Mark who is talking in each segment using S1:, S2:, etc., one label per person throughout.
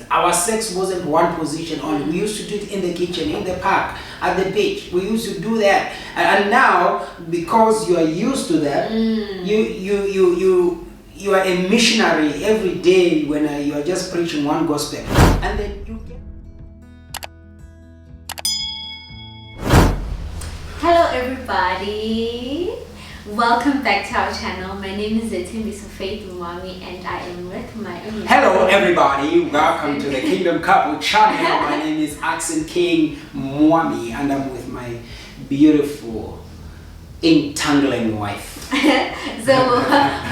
S1: Our sex wasn't one position only. We used to do it in the kitchen, in the park, at the beach. We used to do that. And now, because you are used to that, you are a missionary every day when you are just preaching one gospel. And then you get...
S2: Hello everybody, welcome back to our channel. My name is Faith Umami and I am with my own.
S1: Hello everybody, welcome to the Kingdom Couple channel. My name is Accent King Mwami and I'm with my beautiful entangling wife.
S2: So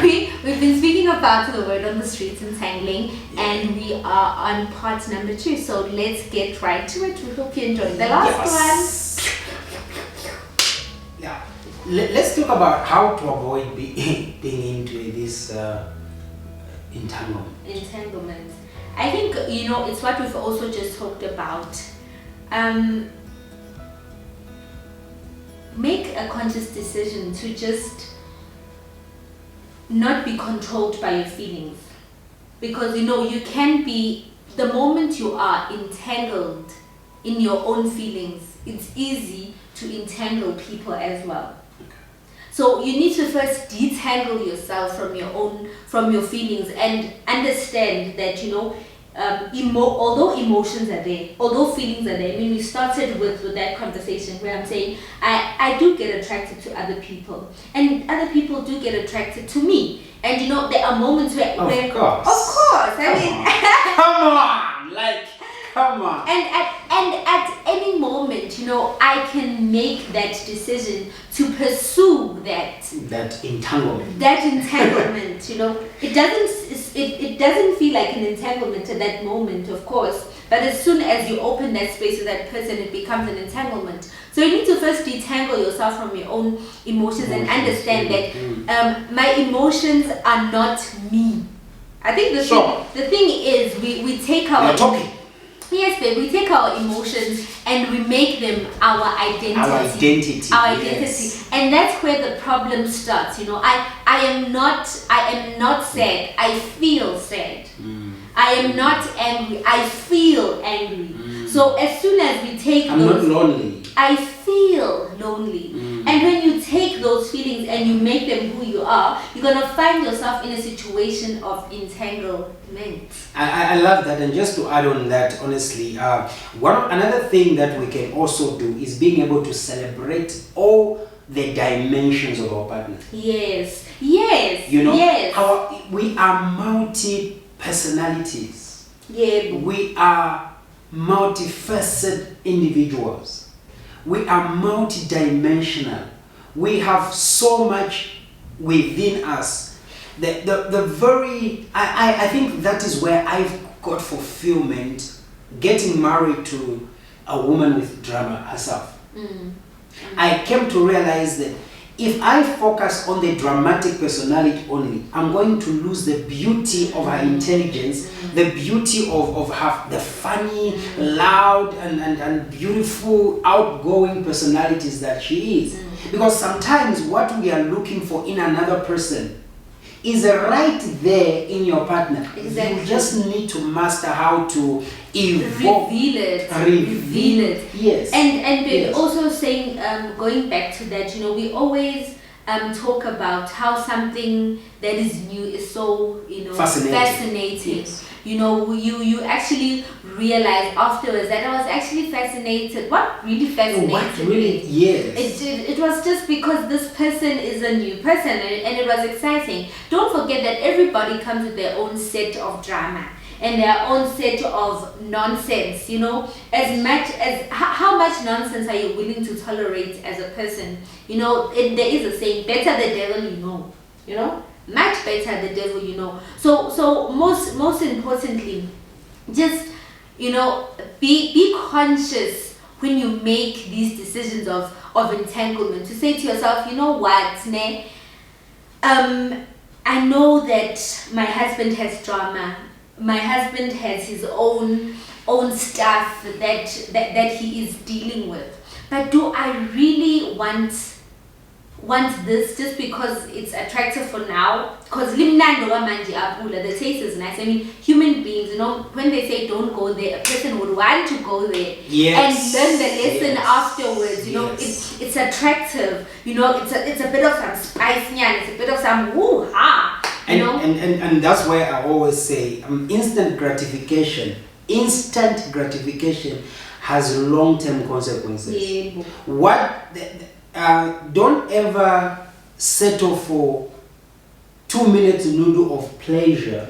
S2: we've been speaking about the word on the streets, entangling, and we are on part number 2. So let's get right to it. We hope you enjoyed the last one.
S1: Yeah, let's talk about how to avoid being into this entanglement.
S2: Entanglement. I think, it's what we've also just talked about. Make a conscious decision to just not be controlled by your feelings. Because, you can be, the moment you are entangled in your own feelings, it's easy to entangle people as well. So you need to first detangle yourself from your feelings and understand that although emotions are there, although feelings are there. I mean, we started with that conversation where I'm saying I do get attracted to other people and other people do get attracted to me, and there are moments where
S1: of course come on.
S2: And at any moment, I can make that decision to pursue that
S1: entanglement.
S2: It doesn't feel like an entanglement at that moment, of course. But as soon as you open that space with that person, it becomes an entanglement. So you need to first detangle yourself from your own emotions and understand that my emotions are not me. I think the thing is we take our... Yes, babe, we take our emotions and we make them our identity.
S1: Yes.
S2: And that's where the problem starts. I am not sad. I feel sad. I am not angry. I feel angry. So as soon as we take
S1: I'm not lonely. I
S2: feel lonely. And when you take those feelings and you make them who you are, you're going to find yourself in a situation of entanglement.
S1: I love that. And just to add on that, honestly, another thing that we can also do is being able to celebrate all the dimensions of our partner.
S2: Yes.
S1: We are multi-personalities.
S2: Yeah.
S1: We are multifaceted individuals. We are multidimensional. We have so much within us. I think that is where I've got fulfillment, getting married to a woman with drama herself. I came to realize that if I focus on the dramatic personality only, I'm going to lose the beauty of her intelligence, the beauty of her, the funny, loud, and beautiful, outgoing personalities that she is. Because sometimes what we are looking for in another person is right there in your partner.
S2: Exactly.
S1: You just need to master how to evolve.
S2: Reveal it.
S1: Yes.
S2: And we're also saying, going back to that, we always talk about how something that is new is so fascinating. Yes. You actually realize afterwards that I was actually fascinated. What really fascinated me?
S1: Yes.
S2: It was just because this person is a new person and it was exciting. Don't forget that everybody comes with their own set of drama and their own set of nonsense. As much as how much nonsense are you willing to tolerate as a person? There is a saying, better the devil you know. Much better the devil you know. So most importantly, just be conscious when you make these decisions of entanglement, to say to yourself, I know that my husband has drama. My husband has his own stuff that he is dealing with. But do I really want wants this just because it's attractive for now. Because the taste is nice. I mean, human beings, you know, when they say don't go there, a person would want to go there and learn the lesson afterwards. You know, it's attractive. You know, it's a bit of some spice, it's a bit of some woo-ha.
S1: And that's why I always say instant gratification has long-term consequences. Don't ever settle for 2 minutes noodle of pleasure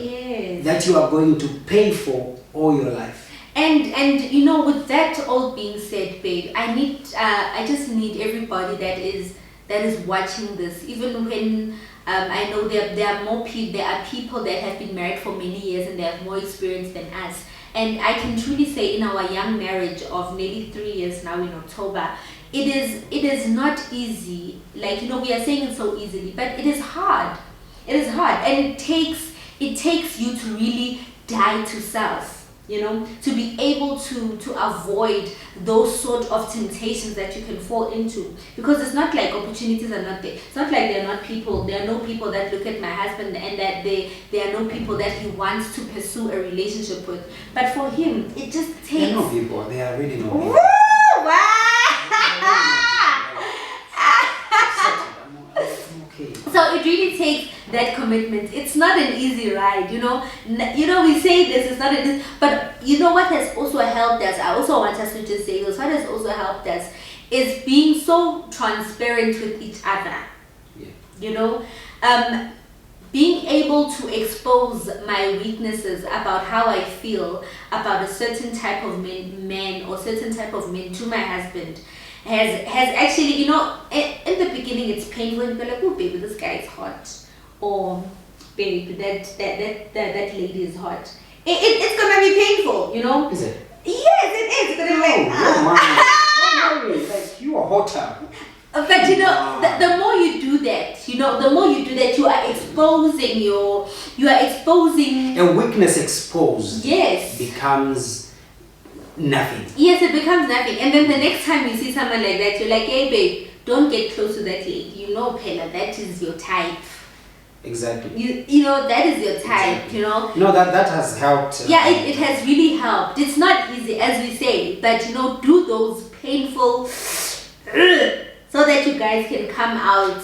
S1: that you are going to pay for all your life.
S2: And you know, with that all being said, babe, I just need everybody that is watching this, even when I know there are people that have been married for many years and they have more experience than us. And I can truly say, in our young marriage of nearly 3 years now in October, it is not easy. Like, you know, we are saying it so easily, but it is hard. It is hard, and it takes you to really die to self. You know, to be able to avoid those sort of temptations that you can fall into, because it's not like opportunities are not there. It's not like there are no people that look at my husband and that there are no people that he wants to pursue a relationship with. But for him, it just takes.
S1: There are no people. There are really no people.
S2: Woo! Wow! So it really takes that commitment. It's not an easy ride, you know. We say this, it's not an easy, but you know what has also helped us? I also want us to just say this. What has also helped us is being so transparent with each other.
S1: Yeah.
S2: You know, being able to expose my weaknesses about how I feel about a certain type of man or certain type of men to my husband has actually, you know, in the beginning it's painful. You go like, oh baby, this guy is hot, or babe, that lady is hot. It's gonna be painful, you know.
S1: Is it?
S2: Yes, it is. It's gonna be like,
S1: like you are hotter.
S2: But you know, the more you do that, you are exposing
S1: a weakness exposed.
S2: Yes.
S1: Becomes nothing.
S2: Yes, it becomes nothing. And then the next time you see someone like that, you're like, hey babe, don't get close to that lady. You know, Pella, that is your type.
S1: Exactly.
S2: You know, that is your type,
S1: exactly.
S2: You know.
S1: No, that has helped.
S2: Yeah, it has really helped. It's not easy, as we say, but you know, do those painful so that you guys can come out.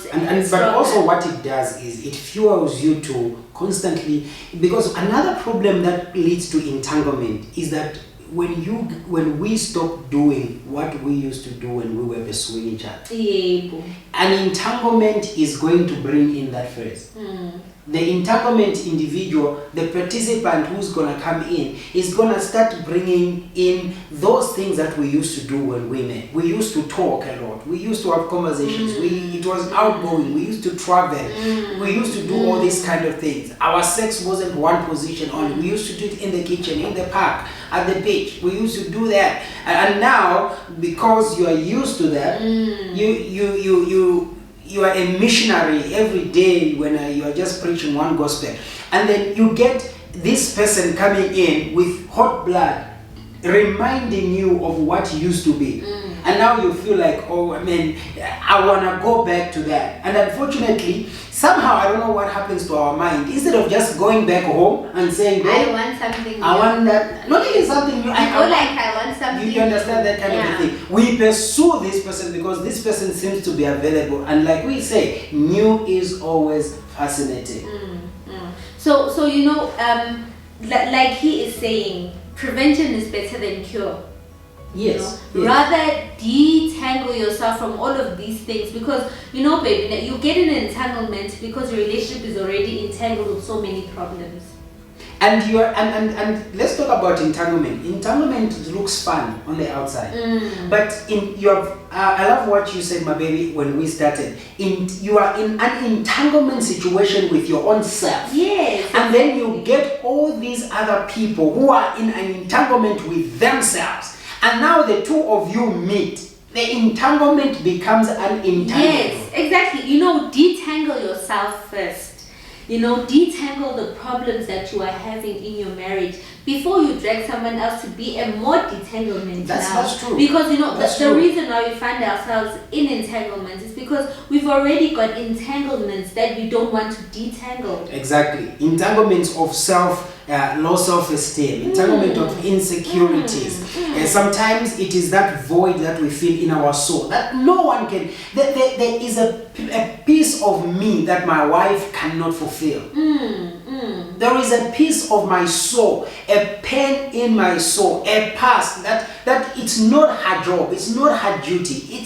S1: But also what it does is it fuels you to constantly, because another problem that leads to entanglement is that when we stop doing what we used to do when we were pursuing each other, an entanglement is going to bring in that phrase. The entanglement individual, the participant who's going to come in, is going to start bringing in those things that we used to do when we met. We used to talk a lot. We used to have conversations. It was outgoing. We used to travel. We used to do all these kind of things. Our sex wasn't one position only. We used to do it in the kitchen, in the park, at the beach. We used to do that. And now, because you are used to that, you are a missionary every day when you are just preaching one gospel. And then you get this person coming in with hot blood, reminding you of what used to be. And now you feel like, oh, I mean, I want to go back to that. And unfortunately, somehow, I don't know what happens to our mind. Instead of just going back home and saying,
S2: I want something new.
S1: I want that. Not even something new.
S2: I want something
S1: You understand that kind of a thing. We pursue this person because this person seems to be available. And like we say, new is always fascinating.
S2: So you know, like he is saying, prevention is better than cure.
S1: Yes,
S2: you know? Rather detangle yourself from all of these things, because you know, baby, you get in an entanglement because your relationship is already entangled with so many problems. And
S1: let's talk about entanglement. Entanglement looks fun on the outside, but I love what you said, my baby, when we started. You are in an entanglement situation with your own self.
S2: Yes.
S1: And then you get all these other people who are in an entanglement with themselves. And now the two of you meet. The entanglement becomes unentangled.
S2: Yes, exactly. You know, detangle yourself first. You know, detangle the problems that you are having in your marriage, before you drag someone else to be a more detanglement.
S1: That's true.
S2: Because the
S1: true.
S2: reason why we find ourselves in entanglements is because we've already got entanglements that we don't want to detangle.
S1: Exactly. Entanglements of low self-esteem, entanglement of insecurities. Sometimes it is that void that we feel in our soul that no one can. There is a piece of me that my wife cannot fulfill. There is a piece of my soul, a pain in my soul, a past that it's not her job, it's not her duty,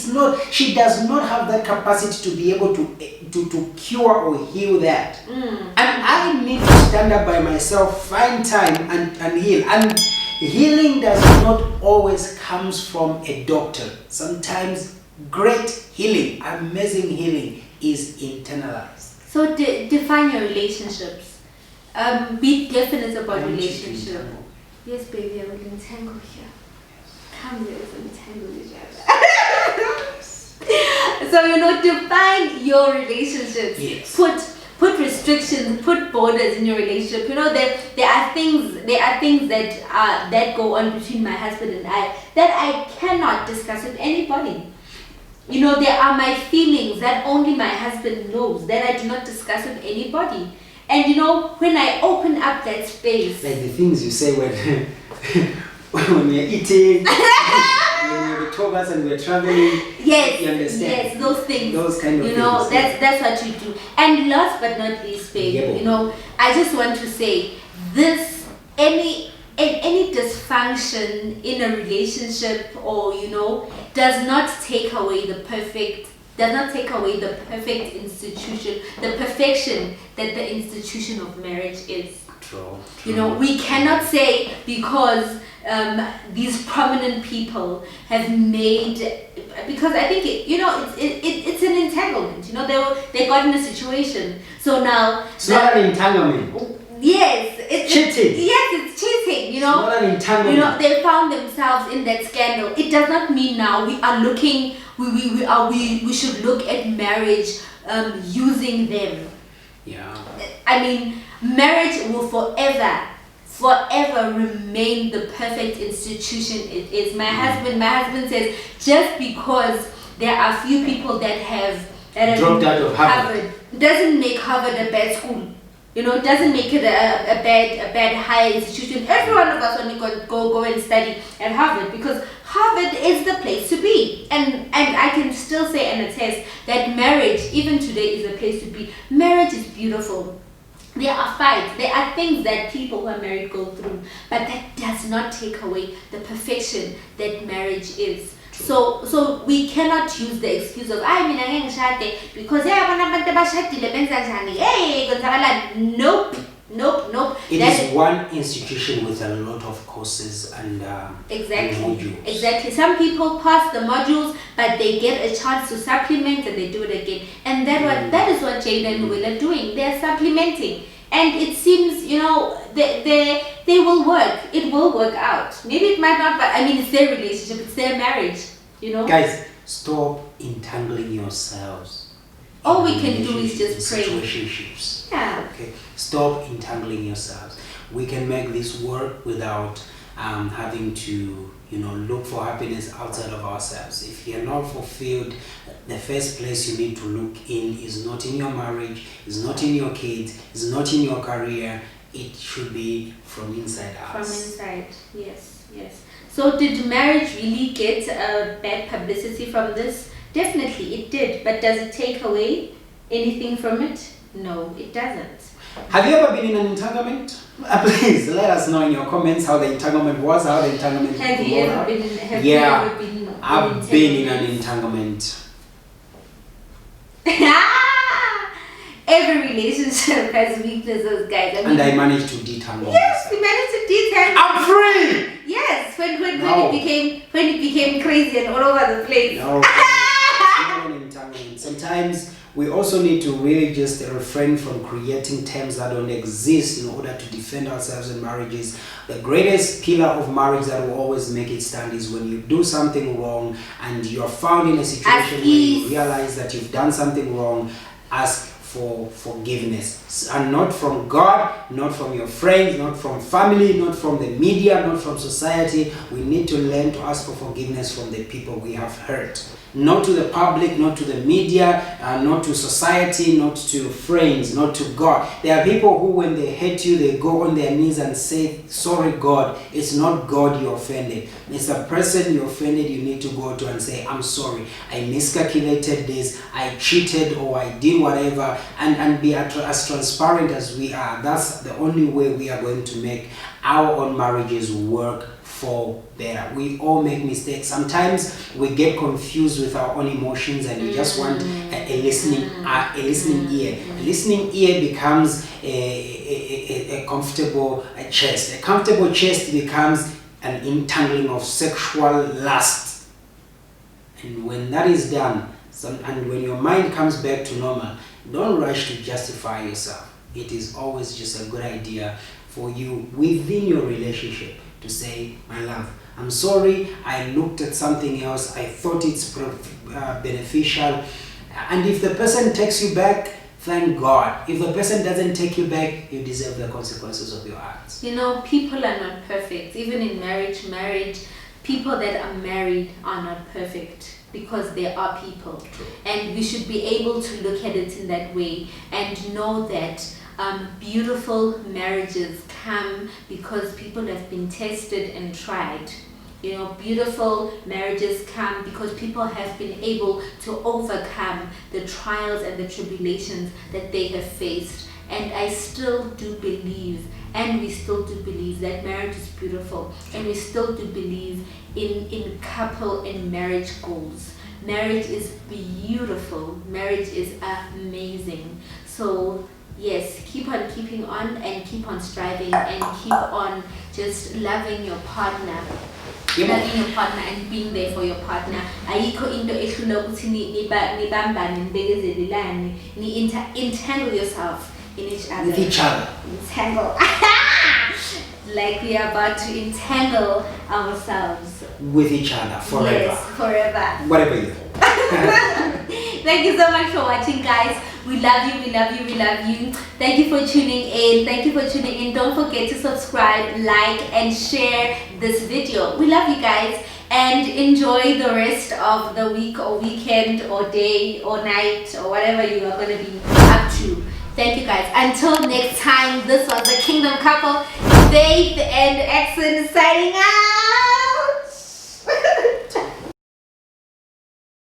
S1: she does not have that capacity to be able to cure or heal that. And I need to stand up by myself, find time and heal. And healing does not always comes from a doctor. Sometimes great healing, amazing healing is internalized.
S2: So define your relationships. Be definite about relationship. Yes, baby, I will entangle here. Come here, let's entangle each other. So define your relationships.
S1: Yes.
S2: Put restrictions, put borders in your relationship. There are things that go on between my husband and I that I cannot discuss with anybody. There are my feelings that only my husband knows, that I do not discuss with anybody. And when I open up that space,
S1: like the things you say when when we're eating, when we're with Thomas and we're traveling.
S2: Yes,
S1: you understand?
S2: Yes, those things.
S1: Those kind of things.
S2: That's what you do. And last but not least, babe, I just want to say this: any dysfunction in a relationship, or does not take away the perfect institution, the perfection that the institution of marriage is.
S1: True.
S2: We cannot say because these prominent people have made, because I think it's an entanglement. They got in a situation, so now
S1: it's not an entanglement.
S2: Yes, it's
S1: cheating.
S2: Yes, it's cheating.
S1: It's not an entanglement.
S2: They found themselves in that scandal. It does not mean now we are looking. We should look at marriage using them.
S1: Yeah.
S2: I mean, marriage will forever remain the perfect institution it is. My husband says, just because there are few people that have
S1: dropped out of Harvard
S2: doesn't make Harvard a bad school. Doesn't make it a bad higher institution. Every one of us only go and study at Harvard because Harvard is the place to be. And I can still say and attest that marriage, even today, is a place to be. Marriage is beautiful. There are fights, there are things that people who are married go through, but that does not take away the perfection that marriage is. So we cannot use the excuse of because nope.
S1: It is one institution with a lot of courses and modules.
S2: Exactly. Some people pass the modules, but they get a chance to supplement and they do it again. And that is what Jane and Will are doing. They're supplementing. And it seems, they will work. It will work out. Maybe it might not, but it's their relationship. It's their marriage,
S1: Guys, stop entangling yourselves.
S2: All we can do is just pray.
S1: Situationships.
S2: Yeah.
S1: Okay. Stop entangling yourselves. We can make this work without having to, look for happiness outside of ourselves. If you're not fulfilled, the first place you need to look in is not in your marriage, is not in your kids, is not in your career. It should be from inside us.
S2: From inside, yes. So did marriage really get bad publicity from this? Definitely it did, but does it take away anything from it? No, it doesn't.
S1: Have you ever been in an entanglement? Please let us know in your comments how the entanglement was, how the entanglement
S2: Have you ever been
S1: I've been in an entanglement.
S2: Every relationship has weaknesses, guys.
S1: And I managed to detangle.
S2: Yes, we managed to detangle.
S1: I'm free!
S2: Yes, when it became crazy and all over the place.
S1: No. It's not an entanglement. Sometimes we also need to really just refrain from creating terms that don't exist in order to defend ourselves in marriages. The greatest pillar of marriage that will always make it stand is when you do something wrong and you're found in a situation where you realize that you've done something wrong, ask for forgiveness, and not from God, not from your friends, not from family, not from the media, not from society. We need to learn to ask for forgiveness from the people we have hurt. Not to the public, not to the media, not to society, not to friends, not to God. There are people who, when they hate you, they go on their knees and say, sorry God. It's not God you offended. It's the person you offended you need to go to and say, I'm sorry. I miscalculated this. I cheated, or I did whatever. And be as transparent as we are. That's the only way we are going to make our own marriages work for better. We all make mistakes. Sometimes we get confused with our own emotions, and we just want a listening ear. A listening ear becomes a comfortable chest. A comfortable chest becomes an entangling of sexual lust. And when that is done, and when your mind comes back to normal, don't rush to justify yourself. It is always just a good idea for you within your relationship to say, my love, I'm sorry, I looked at something else, I thought it's beneficial. And if the person takes you back, thank God. If the person doesn't take you back, you deserve the consequences of your acts.
S2: You know, people are not perfect. Even in marriage, people that are married are not perfect, because they are people.
S1: True.
S2: And we should be able to look at it in that way and know that beautiful marriages come because people have been tested and tried. You know, beautiful marriages come because people have been able to overcome the trials and the tribulations that they have faced. And I still do believe, and we still do believe, that marriage is beautiful, and we still do believe in couple and marriage goals. Marriage is beautiful. Marriage is amazing. So yes, keep on keeping on, and keep on striving, and keep on just loving your partner. Loving your partner and being there for your partner. Ayikho into ehlula ukuthi nibambane nibekezelelane, entangle yourself in each other.
S1: With each other.
S2: Entangle. Like we are about to entangle ourselves.
S1: With each other forever.
S2: Yes, forever.
S1: Whatever you think.
S2: Thank you so much for watching, guys. We love you, we love you, we love you. Thank you for tuning in. Thank you for tuning in. Don't forget to subscribe, like, and share this video. We love you guys, and enjoy the rest of the week or weekend or day or night or whatever you are going to be up to. Thank you guys. Until next time, this was the Kingdom Couple, Faith and Exon signing out.